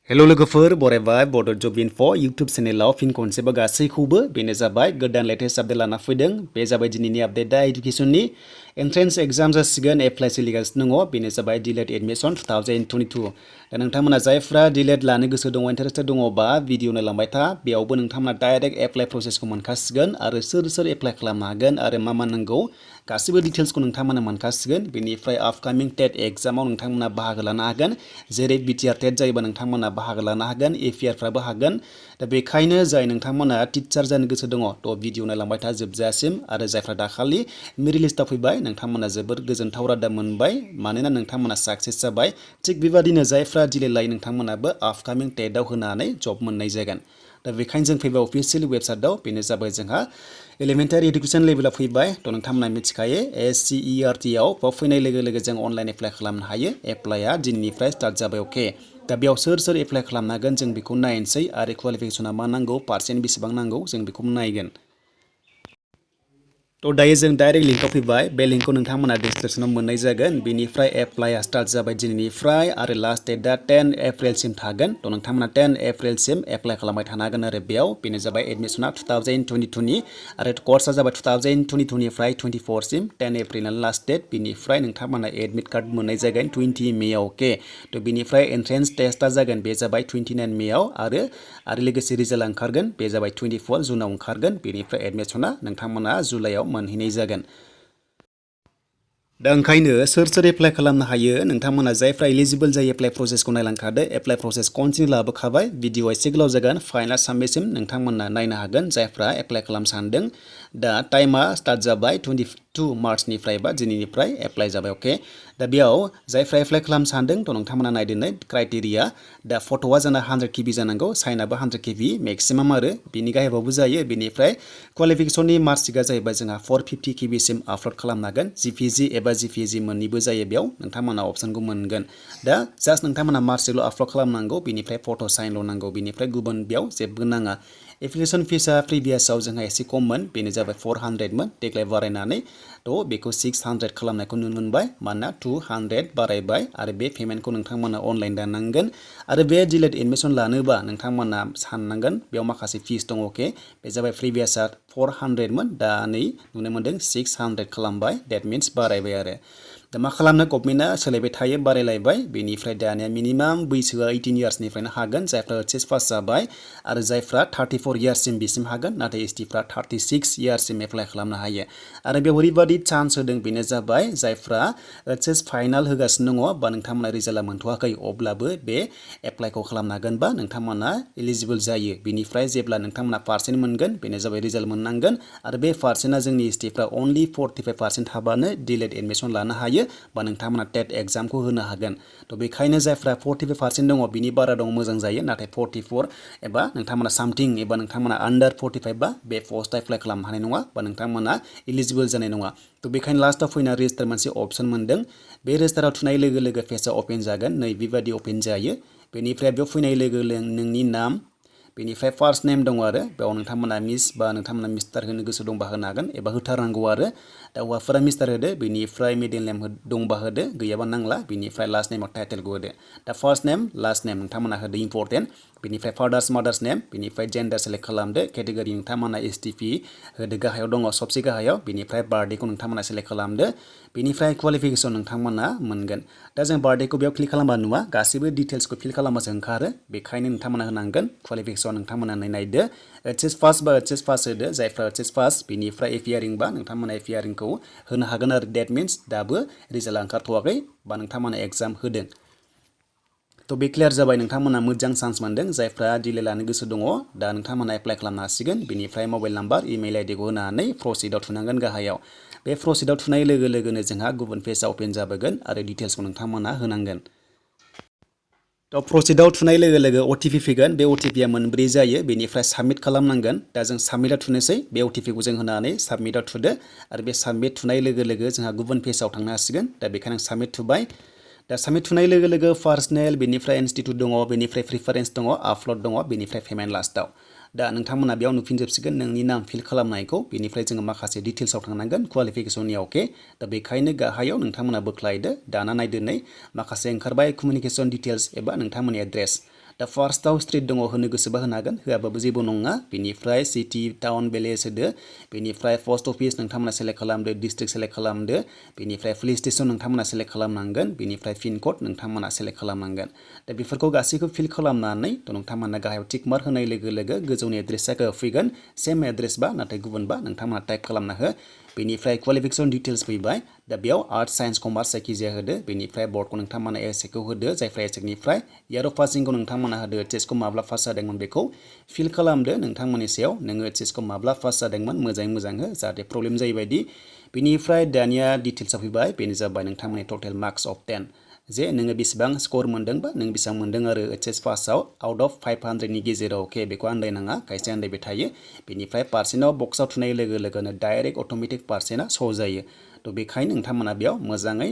hello लोगोफोर बरायबाय बड' जब info YouTube चेनेलाव फिन खनसेबो गासैखौबो बेनो जाबाय गोदान लेटेस्ट आपडेट लाना फैदों बे जाबाय दिनैनि आपडेटआ एडुकेशननि एन्ट्रेन्स एग्जाम जासिगोन एप्लाइ सोलिगासिनो दङ बेनो जाबाय DEL.ED एडमिशन 2022 दा नोंथांमोना जायफ्रा DEL.ED लानो गोसो दङ इन्टारेस्टेड दङबा भिडिअ नायलांबाय था बेयावबो नोंथांमोना डाइरेक्ट एप्लाइ प्रसेसखौ मोनखासिगोन आरो सोर एप्लाइ खालामनो हागोन आरो मा नांगौ गासिबो डिटेल्सखौ नोंथांमोना मोनखासिगोन बेनिफ्राय आपकामिं टेट एग्जामाव नोंथांमोना बाहागो लानो हागोन जेरै बिटिआर टेट जायोबा नोंथांमोना बाहागो लानो हागोन एपिआरफ्राबो हागोन दा बेखायनो जाय नोंथांमोना टिचार जानो गोसो दङ थ' भिडिअ नायलांबाय था जोबजासिम आरो जायफ्रा दाखालि मेरिट लिस्टआव फैबाय नोंथांमोना जोबोर गोजोनथाव रादाब मोनबाय मानोना नोंथांमोना साक्सेस जाबाय थिग बेबादिनो जायफ्रा डिले लायो नोंथांमोनाबो आपकामिं टेटआव होनानै जब मोननाय जागोन दा बेखायनो जों फैबाय अफिसियेल वेबसाइटआव बेनो जाबाय जोंहा एलिमेन्टारि एडुकेशन लेभेलाव फैबाय थ' नोंथांमोना मिथिखायो SCERT आव बाव फैनाय लोगो लोगो जों अनलाइन एप्लाइ खालामनो हायो एप्लाइआ दिनैनिफ्राय स्टार्ट जाबाय अके दा बेयाव सोर एप्लाइ खालामनो हागोन जों बेखौ नायनोसै आरो क्वालिफिकेसना मा नांगौ पार्सेन्ट बेसेबां नांगौ जों बेखौ नायगोन थ' दायो जों डाइरेक्ट लिंकआव फैबाय बे लिंकखौ नोंथांमोना डिसक्रिप्सनाव मोननाय जागोन बेनिफ्राय एप्लाइआ स्टार्ट जाबाय दिनैनिफ्राय आरो लास्ट डेटआ 10 एप्रिलसिम थागोन थ' नोंथांमोना 10 एप्रिलसिम एप्लाइ खालामबाय थानो हागोन आरो बेनो जाबाय एडमिसना 2022 नि आरो कर्सआ जाबाय 2022 निफ्राय 24 सिम 10 एप्रिलआ लास्ट डेट बेनिफ्राय नोंथांमोना एडमिट कार्ड मोननाय जागोन 20 मेआव अके थ' बेनिफ्राय एन्ट्रेन्स टेस्टआ जागोन बे जाबाय 29 मेआव आरो लोगोसे रिजाल्ट ओंखारगोन बे जाबाय 24 जुनाव ओंखारगोन बेनिफ्राय एडमिसना नोंथांमोना जुलाइआव मोनहैनाय जागोन दा ओंखायनो सोर एप्लाइ खालामनो हायो नोंथांमोना जायफ्रा एलिजिबल जायो एप्लाइ प्रसेसखौ नायलांखादो एप्लाइ प्रसेस कन्टिनिउ लाबोखाबाय भिडिअ एसे गोलाव जागोन फाइनाल साबमिटसिम नोंथांमोना नायनो हागोन जायफ्रा एप्लाइ खालामनो सानदों दा टाइमा स्टार्ट जाबाय 22 मार्चनिफ्राय बा दिनैनिफ्राय एप्लाइ जाबाय अके दा बेयाव जायफ्रा एप्लाइ खालामनो सानदों थ' नोंथांमोना नायदोनै क्राइटेरिया दा फट'आ जोंना 100 KB जानांगौ साइनाबो 100 KB मेक्सिमाम आरो बिनि गाहायावबो जायो बेनिफ्राय क्वालिफिकेसननि मार्कशिटआ जाहैबाय जोंहा 450 KB सिम आपल'ड खालामनो हागोन GPG एबा GPG मोननैबो जायो बेयाव नोंथांमोना अपसनखौ मोनगोन दा जास्ट नोंथांमोना मार्कशिटल' आपल'ड खालामनांगौ बेनिफ्राय फट' साइनल' नांगौ बेनिफ्राय गुबुन बेयाव जेबो नाङा एप्लिकेसन फिसआ प्रिभियासआव जोंहा एसे खममोन बेनो जाबाय 400 मोन देग्लाय बारायनानै थ' बेखौ 600 खालामनायखौ नुनो मोनबाय मानोना 200 बारायबाय आरो बे पेमेन्टखौ नोंथांमोना अनलाइन दाननांगोन आरो बे DEL.ED एडमिशन लानोबा नोंथांमोना साननांगोन बेयाव माखासे फिस दङ अके बे जाबाय प्रिभियासआ 400 मोन दा नै नुनो मोनदों 600 खालामबाय देट मिन्स बारायबाय आरो दा मा खालामनो गभर्नमेन्टआ सोलायबाय थायो बारायलायबाय बेनिफ्राय दानिया मिनिमाम बैसोआ 18 इयार्सनिफ्रायनो हागोन जायफ्रा HS पास जाबाय आरो जायफ्रा 34 इयार्ससिम बिसिम हागोन नाथाय STफ्रा 36 इयार्ससिम एप्लाइ खालामनो हायो आरो बेयाव ओरैबादि चान्स होदों बेनो जाबाय जायफ्रा HS फाइनाल होगासिनो दङ बा नोंथांमोना रिजाल्टआ मोनथ'वाखै अब्लाबो बे एप्लाइखौ खालामनो हागोन बा नोंथांमोना एलिजिबल जायो बेनिफ्राय जेब्ला नोंथांमोना पार्सेन्ट मोनगोन बेनो जाबाय रिजाल्ट मोननांगोन आरो बे पार्सेन्टआ जोंनि STफ्रा अनलि 45% थाबानो DEL.ED एडमिशन लानो हायो बा नोंथांमोना टेट एग्जामखौ होनो हागोन थ' बेखायनो जायफ्रा 45% दङ बिनि बारा दङ मोजां जायो नाथाय 44 एबा नोंथांमोना सामथिं एबा नोंथांमोना आन्डार 45 बा बे पस्टआव एप्लाइ खालामनो हानाय नङा बा नोंथांमोना एलिजिबल जानाय नङा थ' बेखायनो लास्टआव फैना रेजिस्टार मोनसे अपसन मोनदों बे रेजिस्टाराव थुनाय लोगो लोगो पेजआ अपेन जागोन नै बेबायदि अपेन जायो बेनिफ्राय बेयाव फैनाय लोगो लोगो नोंनि नाम बेनिफ्राय फार्स्ट नेम दङ आरो बेयाव नोंथांमोना मिस बा नोंथांमोना मिस्टार होनो गोसो दंबा होनो हागोन एबा होथारनांगौ आरो दा हौवाफोरा मिस्टार होदो बेनिफ्राय मिडिल नेम दंबा होदो गैयाबा नांला बेनिफ्राय लास्ट नेमाव टाइटेलखौ होदो दा फार्स्ट नेम लास्ट नेम नोंथांमोना होदो इम्परटेन्ट बेनिफ्राय फादार्स मादार्स नेम बेनिफ्राय जेन्डार सेलेक्ट खालामदो केटेगरि नोंथांमोना STP होदो गाहायाव दङ सबसे गाहायाव बेनिफ्राय बार्थडेखौ नोंथांमोना सेलेक्ट खालामदो बेनिफ्राय क्वालिफिकेसन नोंथांमोना मोनगोन दा जों बार्थडेखौ बेयाव क्लिक खालामबा नुवा गासैबो डिटेल्सखौ फिल खालामबासो ओंखारो बेखायनो नोंथांमोना होनांगोन क्वालिफिकेसन नोंथांमोना नायदो HS पास बा HS पास होदो जायफ्रा HS पास बेनिफ्राय एपियारिं बा नोंथांमोना एपियारिंखौ होनो हागोन आरो डेट मिन्स दाबो रिजाल्टआ ओंखारथ'वाखै बा नोंथांमोना एग्जाम होदों थ' बे क्लियार जाबाय नोंथांमोना मोजां चान्स मोनदों जायफ्रा DEL.ED लानो गोसो दङ दा नोंथांमोना एप्लाइ खालामनो हासिगोन बेनिफ्राय मबाइल नाम्बार इमेल आइडिखौ होनानै प्रसिडआव थुनांगोन गाहायाव बे प्रसिडआव थुनाय लोगो लोगोनो जोंहा गुबुन पेजआ अपेन जाबोगोन आरो डिटेल्सखौ नोंथांमोना होनांगोन थ' प्रसिडआव थुनाय लोगो लोगो OTP फैगोन बे OTPआ मोनब्रै जायो बेनिफ्राय साबमिट खालामनांगोन दा जों साबमिटआव थुनोसै बे OTPखौ जों होनानै साबमिटआव थुदो आरो बे साबमिट थुनाय लोगो लोगो जोंहा गुबुन पेजआव थांनो हासिगोन दा बेखायनो आं साबमिट थुबाय दा साबमिट थुनाय लोगो लोगो पार्सनेल बेनिफ्राय इनस्टिट्युट दङ बेनिफ्राय प्रिफारेन्स दङ आपल'ड दङ बेनिफ्राय पेमेन्ट लास्टआव दा नोंथांमोना बेयाव नुफिनजोबसिगोन नोंनि नाम फिल खालामनायखौ बेनिफ्राय जोङो माखासे डिटेल्सआव थांनांगोन क्वालिफिकेसननि अके दा बेखायनो गाहायाव नोंथांमोना बोख्लायदो दाना नायदो नै माखासे ओंखारबाय कमिउनिकेसन डिटेल्स एबा नोंथांमोननि एड्रेस दा फार्स्टआव स्ट्रीट दङ होनो गोसोबा होनो हागोन होआबाबो जेबो नङा बेनिफ्राय सिटी टाउन भिलेज होदो बेनिफ्राय पोस्ट अफिस नोंथांमोना सेलेक्ट खालामदो डिस्ट्रिक्ट सेलेक्ट खालामदो बेनिफ्राय पुलिस स्टेशन नोंथांमोना सेलेक्ट खालामनांगोन बेनिफ्राय पिन कोड नोंथांमोना सेलेक्ट खालामनांगोन दा बेफोरखौ गासैखौ फिल खालामनानै नोंथांमोना गाहायाव टिक मार्क होनाय लोगो लोगो गोजौनि एड्रेसा फैगोन सेम एड्रेस बा नाथाय गुबुनबा नोंथांमोना टाइप खालामना हो बेनिफ्राय क्वालिफिकेशन डिटेल्स फैबाय दा बेयाव आर्ट्स साइन्स कमार्स जायखिजाया होदो बेनिफ्राय बर्डखौ नोंथांमोना एसएखौ होदो जायफ्रा एसएकनिफ्राय इयार अफ पासिंखौ नोंथांमोना होदो एचएसखौ माब्ला पास जादोंमोन बेखौ फिल खालामदो नोंथांमोननि सायाव नोङो एचएसखौ माब्ला पास जादोंमोन मोजां हो जाहाथे प्रब्लेम जायै बायदि बेनिफ्राय दानिया डिटेल्सआ फैबाय बेनो जाबाय नोंथांमोननि टोटेल मार्क्स अफ 10 जे नोङो बेसेबां स्कोर मोनदों बा नों बेसेबां मोनदों आरो एचएस पासआव आउट अफ 500 नि गेजेराव अके बेखौ आन्दायनाङा खायसे आन्दायबाय थायो बेनिफ्राय पार्सेन्टआव बक्सआव थुनाय लोगो लोगोनो डाइरेक्ट अटोमेटिक पार्सेन्टआ शो जायो थ' बेखायनो नोंथांमोना बेयाव मोजाङै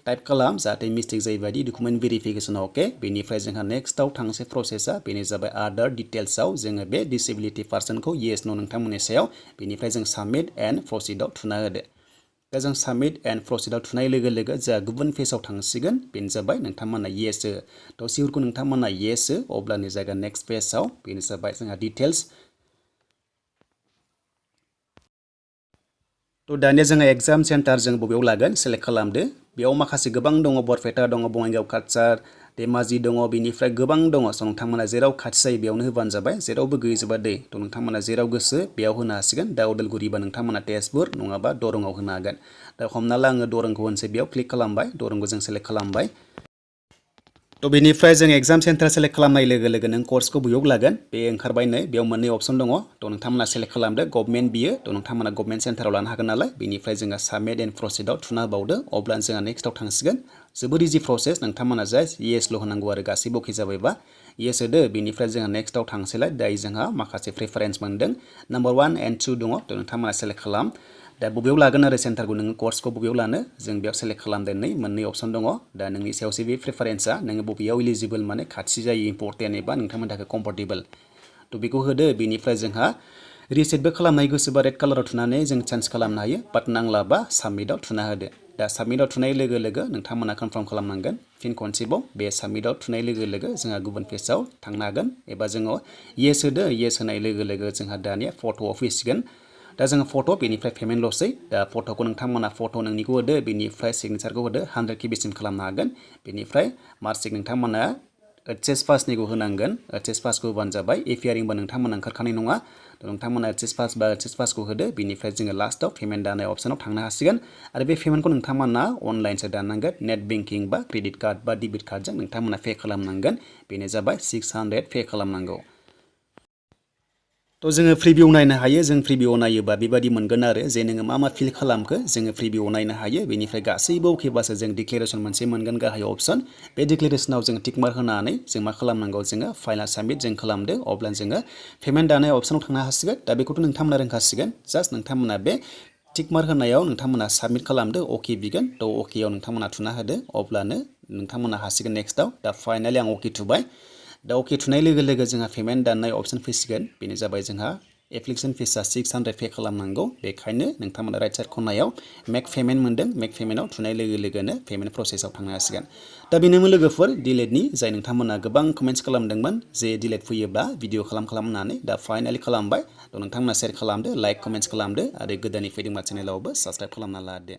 टाइप खालाम जाहाथे मिस्टेक जायै बायदि डकुमेन्ट भेरिफिकेसनाव अके बेनिफ्राय जोंहा नेक्स्टआव थांसै प्रसेसआ बेनो जाबाय आदार डिटेल्सआव जोङो बे डिसेबिलिटि पार्सनखौ येस नो नोंथांमोननि सायाव बेनिफ्राय जों साबमिट एन्ड प्रसिडआव थुना होदो दा जों साबमिट एन्ड प्रसिडआव थुनाय लोगो लोगो जोंहा गुबुन पेजआव थांसिगोन बेनो जाबाय नोंथांमोना येस हो थ' सिउरखौ नोंथांमोना येस हो अब्लानो जागोन नेक्स्ट पेजआव बेनो जाबाय जोंहा डिटेल्स थ' दानिया जोंहा एग्जाम सेन्टार जों बबेयाव लागोन सेलेक्ट खालामदो बेयाव माखासे गोबां दङ बरपेटा दङ बङाइगाव काछार धेमाजि दङ बेनिफ्राय गोबां दङ स' नोंथांमोना जेराव खाथि जायो बेयावनो होबानो जाबाय जेरावबो गैजोबा दै थ' नोंथांमोना जेराव गोसो बेयाव होनो हासिगोन दा उदालगुरिबा नोंथांमोना तेजपुर नङाबा दरंआव होनो हागोन दा हमना ला आङो दरंखौ होनसै बेयाव क्लिक खालामबाय दरंखौ जों सेलेक्ट खालामबाय थ' बेनिफ्राय जों एग्जाम सेन्टार सेलेक्ट खालामनाय लोगो लोगो नों कर्सखौ बबेयाव लागोन बे ओंखारबाय नै बेयाव मोननै अपसन दङ थ' नोंथांमोना सेलेक्ट खालामदो गभर्नमेन्ट बियो थ' नोंथांमोना गभर्नमेन्ट सेन्टाराव लानो हागोन नालाय बेनिफ्राय जोङो साबमिट एन्ड प्रसिडआव थुना होबावदो अब्लानो जोंहा नेक्स्टआव थांसिगोन जोबोर इजि प्रसेस नोंथांमोना जास्ट येसल' होनांगौ आरो गासैबो अके जाबायबा येस होदो बेनिफ्राय जोंहा नेक्स्टआव थांसैलाय दायो जोंहा माखासे प्रेफारेन्स मोनदों नाम्बार 1 एन्ड 2 दङ थ' नोंथांमोना सेलेक्ट खालाम दा बबेयाव लागोन आरो सेन्टारखौ नोङो कर्सखौ बबेयाव लानो जों बेयाव सेलेक्ट खालामदो मोननै अपसन दङ दा नोंनि सायावसो बे प्रेफारेन्सआ नोङो बबेयाव इलिजिबोल माने खाथि जायो इम्परटेन्ट एबा नोंथांमोननि थाखाय कम्फर्टेबल थ' बेखौ होदो बेनिफ्राय जोंहा रिसेटबो खालामनाय गोसोबा रेड कालाराव थुनानै जों चेन्ज खालामनो हायो बाट नांलाबा साबमिटआव थुना होदो दा साबमिटआव थुनाय लोगो लोगो नोंथांमोना कनफार्म खालामनांगोन फिन खनसेबाव बे साबमिटआव थुनाय लोगो लोगो जोंहा गुबुन पेजआव थांनो हागोन एबा जोङो येस होदो येस होनाय लोगो लोगो जोंहा दानिया फट'आव फैसिगोन दा जोङो फट' बेनिफ्राय पेमेन्टल'सै दा फट'खौ नोंथांमोना फट' नोंनिखौ होदो बेनिफ्राय सिगनेचारखौ होदो 100 केबिसिम खालामनो हागोन बेनिफ्राय मार्कशिट नोंथांमोना एचएस पासनिखौ होनांगोन एचएस पासखौ होबानो जाबाय एपियारिंबा नोंथांमोना ओंखारखानाय नङा नोंथांमोना एचएस पास बा एचएस पासखौ होदो बेनिफ्राय जोङो लास्टआव पेमेन्ट दानाय अपसनाव थांनो हासिगोन आरो बे पेमेन्टखौ नोंथांमोना अनलाइनसो दाननांगोन नेट बेंकिं बा क्रेडिट कार्ड बा डेबिट कार्डजों नोंथांमोना पे खालामनांगोन बेनो जाबाय 600 पे खालामनांगौ थ' जोङो प्रिभिउ नायनो हायो जों प्रिभिउ नायोबा बेबायदि मोनगोन आरो जे नोङो मा फिल खालामखो जोङो प्रिभिउ नायनो हायो बेनिफ्राय गासैबो अकेबासो जों डिक्लेरेसन मोनसे मोनगोन गाहायाव अपसन बे डिक्लेरेसनाव जों टिक मार्क होनानै जों मा खालामनांगौ जोङो फाइनाल साबमिट जों खालामदो अब्लानो जोङो पेमेन्ट दानाय अपसनाव थांनो हासिगोन दा बेखौथ' नोंथांमोना रोंखासिगोन जास्ट नोंथांमोना बे टिक मार्क होनायाव नोंथांमोना साबमिट खालामदो अके बिगोन थ' अकेआव नोंथांमोना थुना होदो अब्लानो नोंथांमोना हासिगोन नेक्स्टआव दा फाइनालि आं अके थुबाय दा अके थुनाय लोगो लोगो जोंहा पेमेन्ट दाननाय अपसन फैसिगोन बेनो जाबाय जोंहा एप्लिकेसन फिसा 600 पे खालामनांगौ बेखायनो नोंथांमोना राइट साइड खनायाव मेक पेमेन्ट मोनदों मेक पेमेन्टआव थुनाय लोगो लोगोनो पेमेन्ट प्रसेसआव थांनो हासिगोन दा बेनोमोन लोगोफोर DEL.EDनि जाय नोंथांमोना गोबां कमेन्ट्स खालामदोंमोन जे DEL.ED फैयोब्ला भिडिअ खालामनानै दा फाइनालि खालामबाय थ' नोंथांमोना शेयार खालामदो लाइक कमेन्ट्स खालामदो आरो गोदानै फैदोंबा चेनेलावबो साबस्क्राइब खालामना लादो